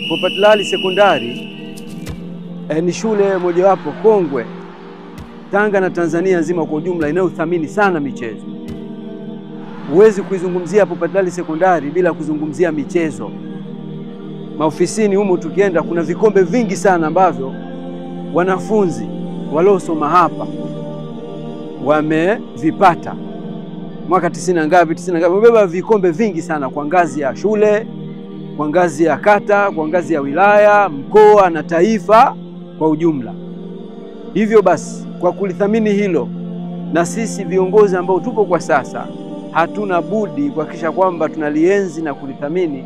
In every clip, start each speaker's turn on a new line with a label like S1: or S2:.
S1: Popatlali Sekondari ni shule mojawapo kongwe Tanga na Tanzania nzima kwa ujumla inayothamini sana michezo. Huwezi kuizungumzia Popatlali Sekondari bila kuzungumzia michezo. Maofisini humo tukienda kuna vikombe vingi sana ambavyo wanafunzi waliosoma hapa wamevipata. Mwaka 90 ngapi wamebeba vikombe vingi sana kwa ngazi ya shule, kwa ngazi ya kata, kwa ngazi ya wilaya, mkoa na taifa kwa ujumla. Hivyo basi kwa kulithamini hilo, na sisi viongozi ambao tupo kwa sasa hatuna budi kuhakikisha kwamba tunalienzi na kulithamini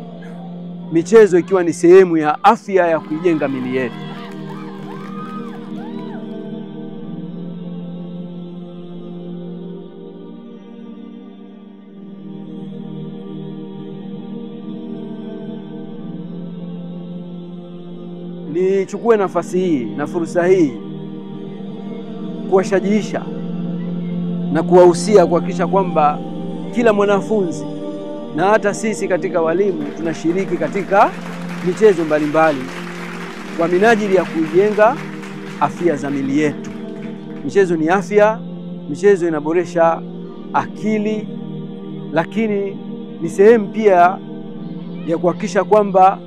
S1: michezo, ikiwa ni sehemu ya afya ya kujenga miili yetu. Nichukue nafasi hii na fursa hii kuwashajiisha na kuwahusia kuhakikisha kwamba kila mwanafunzi na hata sisi katika walimu tunashiriki katika michezo mbalimbali kwa minajili ya kujenga afya za miili yetu. Michezo ni afya, michezo inaboresha akili, lakini ni sehemu pia ya kuhakikisha kwamba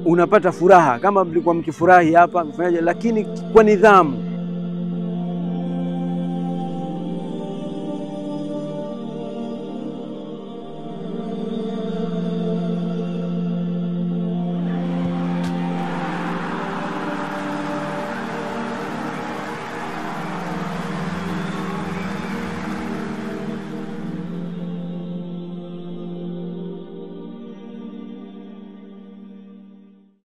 S1: unapata furaha. Kama mlikuwa mkifurahi hapa mfanyaje, lakini kwa nidhamu.